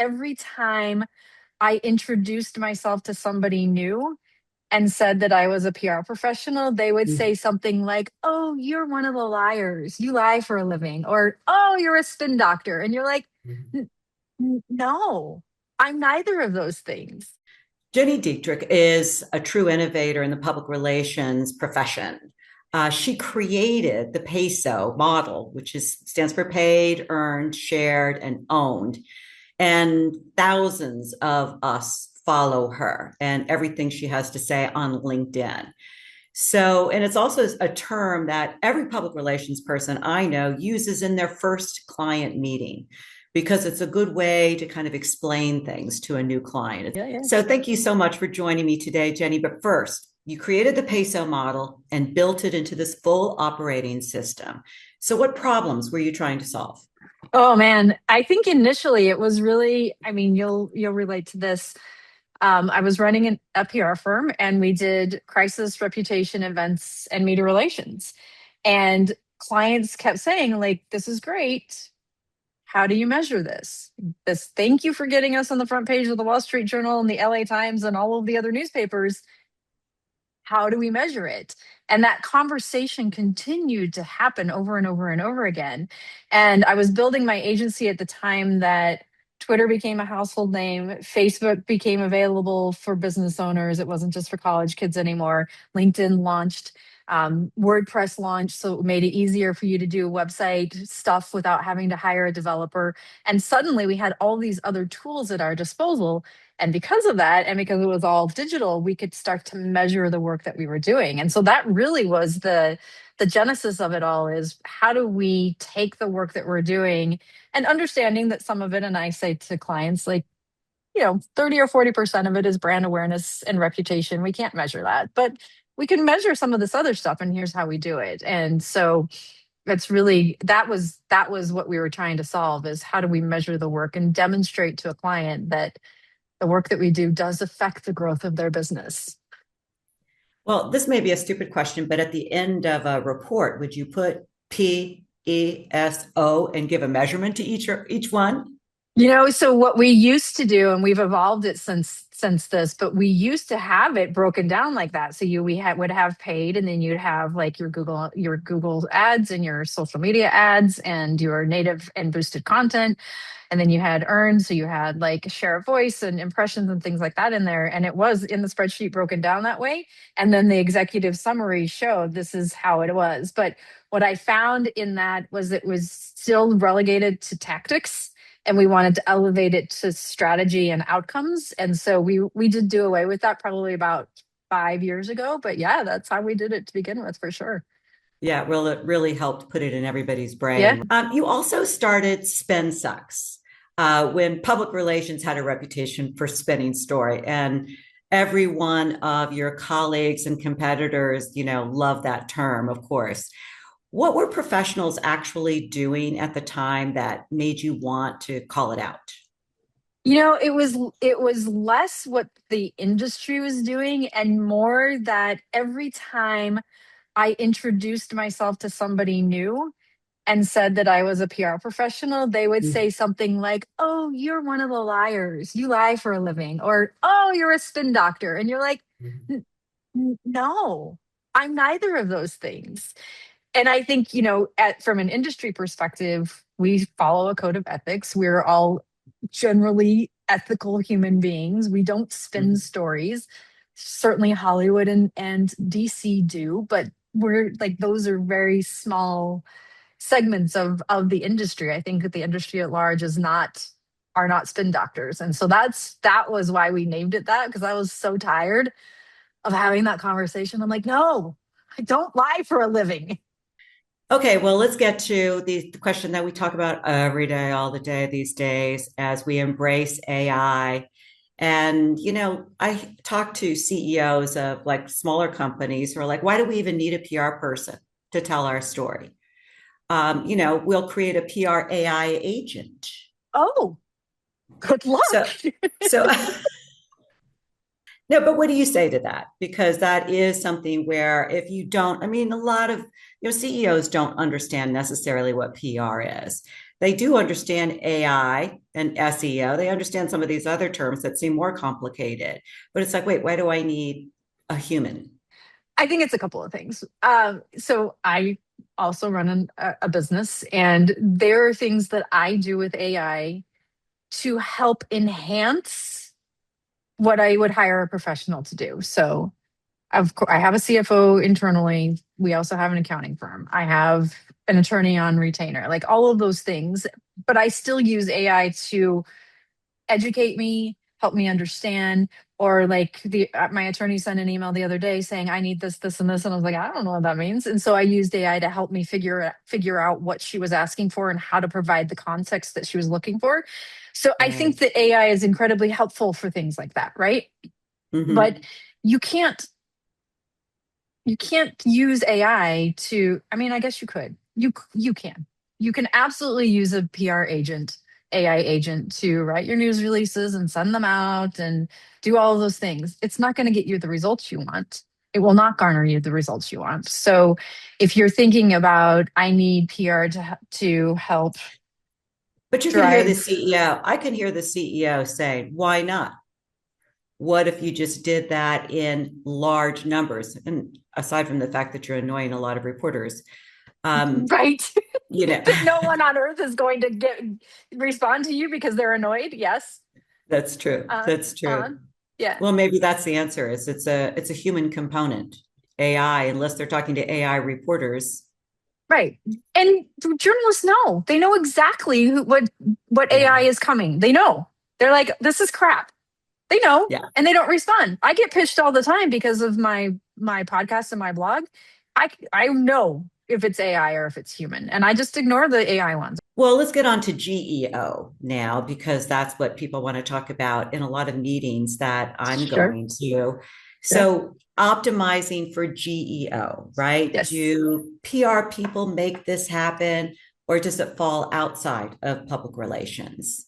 every time I introduced myself to somebody new and said that I was a PR professional, they would say something like, "Oh, you're one of the liars. You lie for a living." Or, "Oh, you're a spin doctor." And you're like, No, I'm neither of those things." Gini Dietrich is a true innovator in the public relations profession. She created the PESO model, which stands for paid, earned, shared, and owned. And thousands of us follow her and everything she has to say on LinkedIn. So, and it's also a term that every public relations person I know uses in their first client meeting because it's a good way to kind of explain things to a new client. Yeah, yeah. So, thank you so much for joining me today, Jenny. But first, you created the PESO model and built it into this full operating system. So, what problems were you trying to solve? Oh man, I think initially it was really, I mean, you'll relate to this. I was running a PR firm and we did crisis, reputation, events, and media relations. And clients kept saying, like, "This is great. How do you measure this? Thank you for getting us on the front page of the Wall Street Journal and the LA Times and all of the other newspapers. How do we measure it?" And that conversation continued to happen over and over and over again. And I was building my agency at the time that Twitter became a household name, Facebook became available for business owners. It wasn't just for college kids anymore. LinkedIn launched, WordPress launched, so it made it easier for you to do website stuff without having to hire a developer. And suddenly we had all these other tools at our disposal, and because of that, and because it was all digital, we could start to measure the work that we were doing. And so that really was the genesis of it all, is how do we take the work that we're doing and understanding that some of it, and I say to clients, like, 30 or 40% of it is brand awareness and reputation. We can't measure that, but we can measure some of this other stuff, and here's how we do it. And so that's really, that was what we were trying to solve, is how do we measure the work and demonstrate to a client that the work that we do does affect the growth of their business. Well, this may be a stupid question, but at the end of a report, would you put PESO and give a measurement to each one? So what we used to do, and we've evolved it since this, but we used to have it broken down like that. So would have paid, and then you'd have like your Google ads and your social media ads and your native and boosted content. And then you had earned, so you had like share of voice and impressions and things like that in there. And it was in the spreadsheet broken down that way. And then the executive summary showed this is how it was. But what I found in that was it was still relegated to tactics, and we wanted to elevate it to strategy and outcomes. And so we did do away with that probably about 5 years ago. But yeah, that's how we did it to begin with, for sure. Yeah, it really helped put it in everybody's Yeah. brain. You also started Spin Sucks when public relations had a reputation for spinning story. And every one of your colleagues and competitors, love that term, of course. What were professionals actually doing at the time that made you want to call it out? It was less what the industry was doing and more that every time I introduced myself to somebody new and said that I was a PR professional, they would say something like, "Oh, you're one of the liars. You lie for a living." Or, "Oh, you're a spin doctor." And you're like, No, I'm neither of those things. And I think, from an industry perspective, we follow a code of ethics. We're all generally ethical human beings. We don't spin stories. Certainly Hollywood and DC do, but we're like, those are very small segments of the industry. I think that the industry at large are not spin doctors. And so that was why we named it that, because I was so tired of having that conversation. I'm like, no, I don't lie for a living. Okay, well, let's get to the question that we talk about every day, all the day these days, as we embrace AI. And, I talk to CEOs of like smaller companies who are like, why do we even need a PR person to tell our story? We'll create a PR AI agent. Oh, good luck. So, so No, but what do you say to that? Because that is something where if you don't, I mean, a lot of CEOs don't understand necessarily what PR is. they do understand AI and SEO. They understand some of these other terms that seem more complicated. But it's like, wait, why do I need a human? I think it's a couple of things. So I also run a business, and there are things that I do with AI to help enhance what I would hire a professional to do. So, of course, I have a CFO internally. We also have an accounting firm. I have an attorney on retainer, like all of those things. But I still use AI to educate me, help me understand. Or like the my attorney sent an email the other day saying I need this, this, and this, and I was like, I don't know what that means. And so I used AI to help me figure out what she was asking for and how to provide the context that she was looking for. So I think Right. that AI is incredibly helpful for things like that, right? But Mm-hmm. you can't you can't use AI to, I mean, I guess you could. You can. You can absolutely use a PR agent, AI agent to write your news releases and send them out and do all of those things. It's not going to get you the results you want. It will not garner you the results you want. So if you're thinking about I need PR to help But you can hear the drive. CEO. I can hear the CEO saying, why not? What if you just did that in large numbers? And aside from the fact that you're annoying a lot of reporters, um, Right. you know, That no one on earth is going to get respond to you because they're annoyed. Yes. that's true. On That's true. on. Yeah. Well, maybe that's the answer is it's a human component. AI, unless they're talking to AI reporters. Right. And journalists know. They know exactly what Yeah. AI is coming. They know. They're like, this is crap. They know, Yeah. and they don't respond. I get pitched all the time because of my podcast and my blog. I know if it's AI or if it's human, and I just ignore the AI ones. Well, let's get on to GEO now, because that's what people want to talk about in a lot of meetings that I'm Sure. going to. Yep. So, optimizing for GEO, right? Yes. Do PR people make this happen, or does it fall outside of public relations?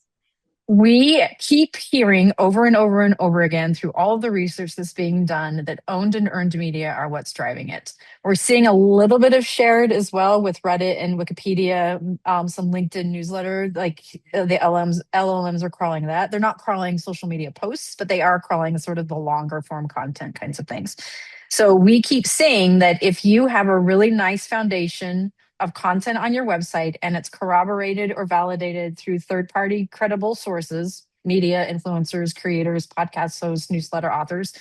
We keep hearing over and over and over again through all of the research that's being done that owned and earned media are what's driving it. We're seeing a little bit of shared as well with Reddit and Wikipedia, some LinkedIn newsletter, like the LLMs are crawling that. They're not crawling social media posts, but they are crawling sort of the longer form content kinds of things. So we keep saying that if you have a really nice foundation of content on your website and it's corroborated or validated through third party credible sources, media, influencers, creators, podcast hosts, newsletter authors,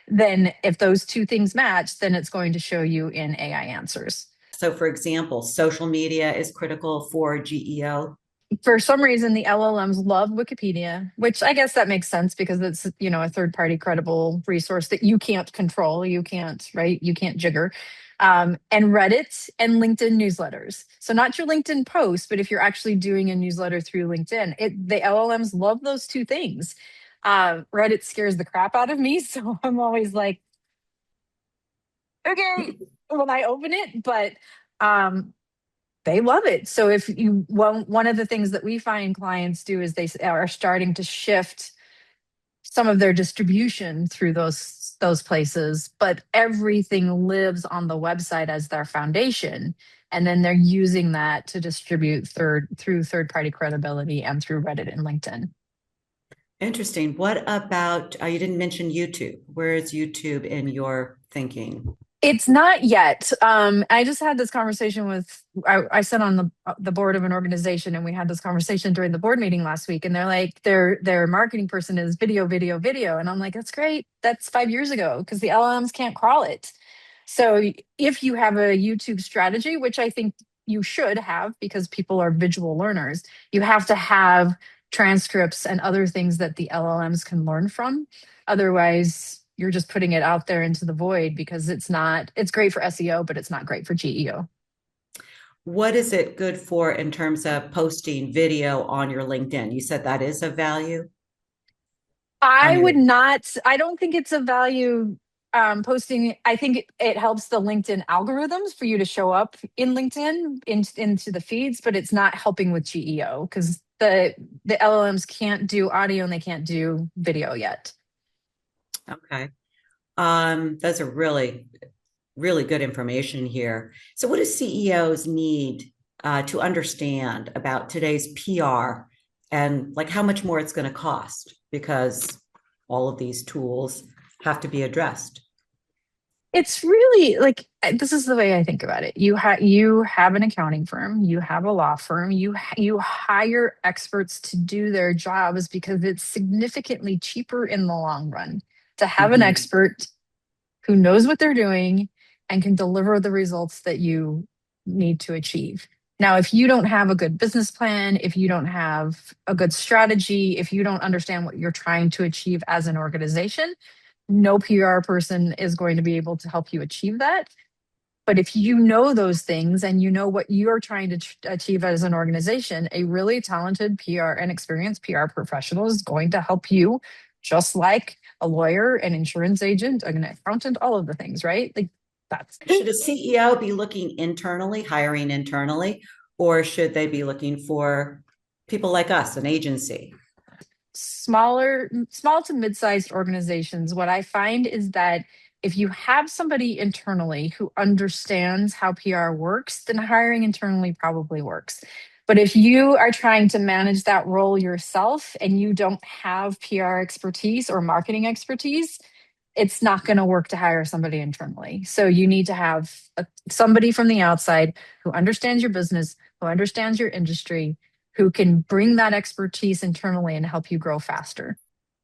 then if those two things match, then it's going to show you in AI answers. So, for example, social media is critical for GEO. For some reason, the LLMs love Wikipedia, which I guess that makes sense because it's, a third party credible resource that you can't control. You can't, right? You can't jigger. And Reddit and LinkedIn newsletters. So not your LinkedIn post, but if you're actually doing a newsletter through LinkedIn, the LLMs love those two things. Reddit scares the crap out of me. So I'm always like, okay, when I open it, but um, they love it. So if you one of the things that we find clients do is they are starting to shift some of their distribution through those places, but everything lives on the website as their foundation. And then they're using that to distribute through third party credibility and through Reddit and LinkedIn. Interesting. What about, you didn't mention YouTube. Where is YouTube in your thinking? It's not yet. I just had this conversation with I sit on the board of an organization, and we had this conversation during the board meeting last week. And they're like, their marketing person is video, video, video, and I'm like, that's great. That's 5 years ago because the LLMs can't crawl it. So if you have a YouTube strategy, which I think you should have because people are visual learners, you have to have transcripts and other things that the LLMs can learn from. Otherwise, you're just putting it out there into the void because it's great for SEO, but it's not great for GEO. What is it good for in terms of posting video on your LinkedIn? You said that is a value on I your. would not, I don't think it's a value posting. I think it helps the LinkedIn algorithms for you to show up in LinkedIn into the feeds, but it's not helping with GEO because the LLMs can't do audio and they can't do video yet. Okay. Those are really, really good information here. So what do CEOs need to understand about today's PR and like how much more it's going to cost because all of these tools have to be addressed? It's really like this is the way I think about it. You have an accounting firm, you have a law firm, you hire experts to do their jobs because it's significantly cheaper in the long run to have an Mm-hmm. expert who knows what they're doing and can deliver the results that you need to achieve. Now, if you don't have a good business plan, if you don't have a good strategy, if you don't understand what you're trying to achieve as an organization, no PR person is going to be able to help you achieve that. But if you know those things and you know what you're trying to achieve as an organization, a really talented PR and experienced PR professional is going to help you, just like a lawyer, an insurance agent, an accountant, all of the things, right? Like that's Should a CEO be looking internally, hiring internally, or should they be looking for people like us, an agency? small to mid-sized organizations. What I find is that if you have somebody internally who understands how PR works, then hiring internally probably works. But if you are trying to manage that role yourself and you don't have PR expertise or marketing expertise, it's not going to work to hire somebody internally. So you need to have somebody from the outside who understands your business, who understands your industry, who can bring that expertise internally and help you grow faster.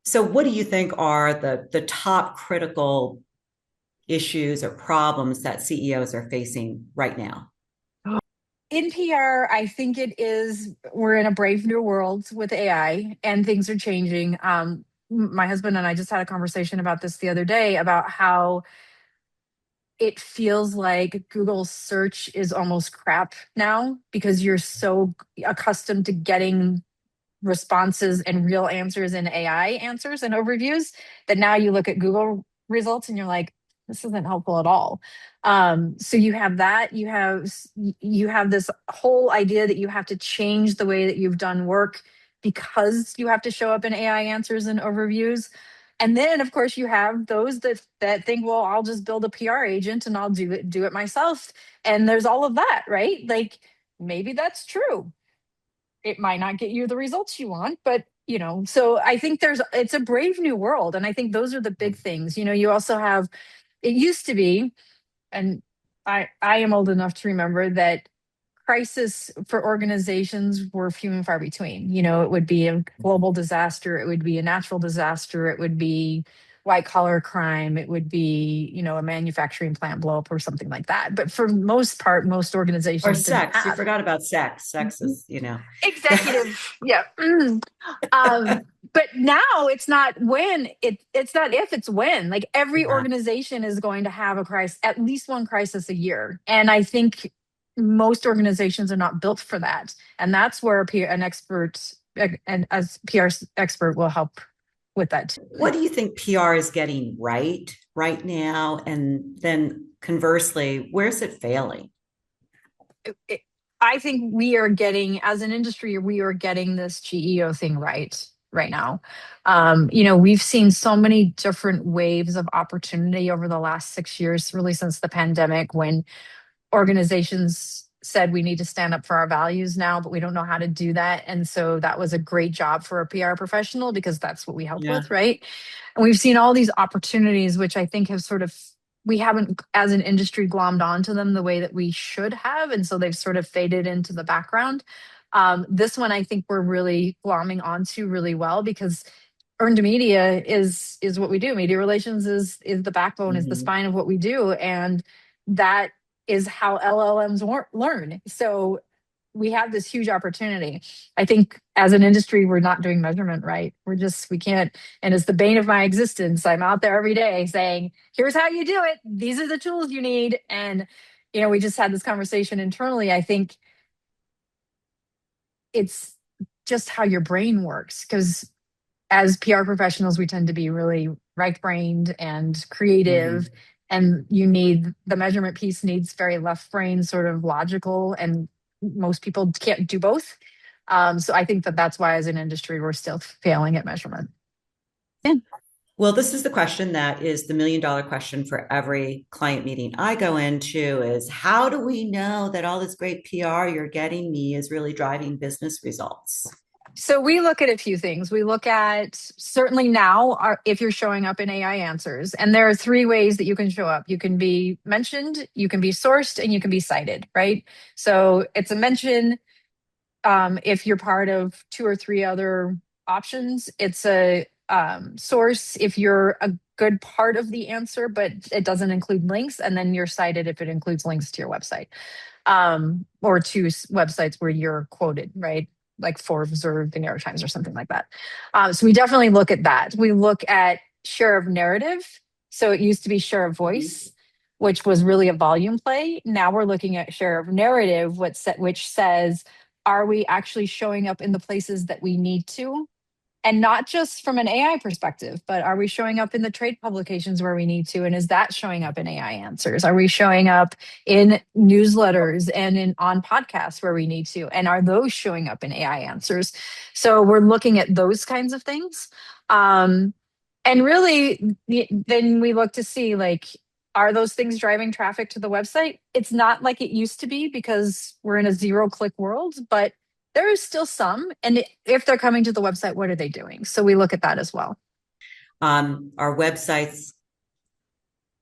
So, what do you think are the top critical issues or problems that CEOs are facing right now? In PR, I think we're in a brave new world with AI and things are changing. My husband and I just had a conversation about this the other day about how it feels like Google search is almost crap now because you're so accustomed to getting responses and real answers in AI answers and overviews that now you look at Google results and you're like, this isn't helpful at all. So you have that. You have this whole idea that you have to change the way that you've done work because you have to show up in AI answers and overviews. And then, of course, you have those that think, well, I'll just build a PR agent and I'll do it myself. And there's all of that, right? Like maybe that's true. It might not get you the results you want, but so I think it's a brave new world. And I think those are the big things. You also have, it used to be, and I am old enough to remember that crisis for organizations were few and far between. It would be a global disaster, it would be a natural disaster, it would be white collar crime, it would be, a manufacturing plant blow up or something like that. But for most part, most Or organizations didn't sex? You have forgot about sex. Sex is, executive. Yeah. But now it's not when it's not if, it's when. Like every yeah. organization is going to have a crisis, at least one crisis a year. And I think most organizations are not built for that. And that's where an expert and as PR expert will help with that. What do you think PR is getting right now? And then conversely, where's it failing? it, I think we are getting, as an industry, we are getting this GEO thing right now. We've seen so many different waves of opportunity over the last 6 years, really since the pandemic, when organizations said we need to stand up for our values now, but we don't know how to do that. And so that was a great job for a PR professional because that's what we help Yeah. with, right? And we've seen all these opportunities, which I think have sort of, we haven't as an industry glommed onto them the way that we should have. And so they've sort of faded into the background. This one I think we're really glomming onto really well because earned media is what we do. Media relations is the backbone, is the Mm-hmm. spine of what we do. And that is how LLMs learn. So we have this huge opportunity. I think as an industry, we're not doing measurement right. We can't. And it's the bane of my existence. I'm out there every day saying, here's how you do it. These are the tools you need. And, we just had this conversation internally. I think it's just how your brain works. Because as PR professionals, we tend to be really right brained and creative. Mm-hmm. And the measurement piece needs very left brain, sort of logical. And most people can't do both. So I think that's why as an industry, we're still failing at measurement. Yeah. Well, this is the question that is the $1 million question for every client meeting I go into is how do we know that all this great PR you're getting me is really driving business results? So we look at a few things. We look at certainly now if you're showing up in AI answers, and there are three ways that you can show up. You can be mentioned, you can be sourced, and you can be cited, right? So it's a mention. If you're part of two or three other options, it's a source if you're a good part of the answer, but it doesn't include links, and then you're cited if it includes links to your website or to websites where you're quoted, right? Like Forbes or the New York Times or something like that. So we definitely look at that. We look at share of narrative. So it used to be share of voice, which was really a volume play. Now we're looking at share of narrative, which says, are we actually showing up in the places that we need to? And not just from an AI perspective, but are we showing up in the trade publications where we need to? And is that showing up in AI answers? Are we showing up in newsletters and on podcasts where we need to? And are those showing up in AI answers? So we're looking at those kinds of things. And really, then we look to see like, are those things driving traffic to the website? It's not like it used to be because we're in a zero click world, but there is still some. And if they're coming to the website, what are they doing? So we look at that as well. Our website's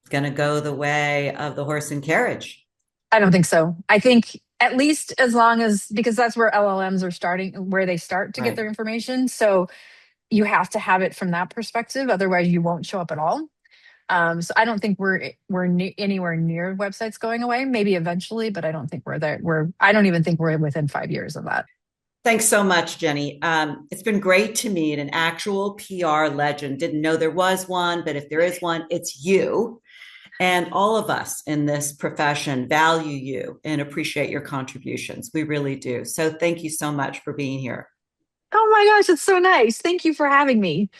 going to go the way of the horse and carriage. I don't think so. I think at least as long as, because that's where LLMs are starting, where they start to get Right. their information. So you have to have it from that perspective. Otherwise, you won't show up at all. So I don't think we're anywhere near websites going away. Maybe eventually, but I don't think we're there. I don't even think we're within 5 years of that. Thanks so much, Jenny. It's been great to meet an actual PR legend. Didn't know there was one, but if there is one, it's you. And all of us in this profession value you and appreciate your contributions. We really do. So thank you so much for being here. Oh my gosh, it's so nice. Thank you for having me.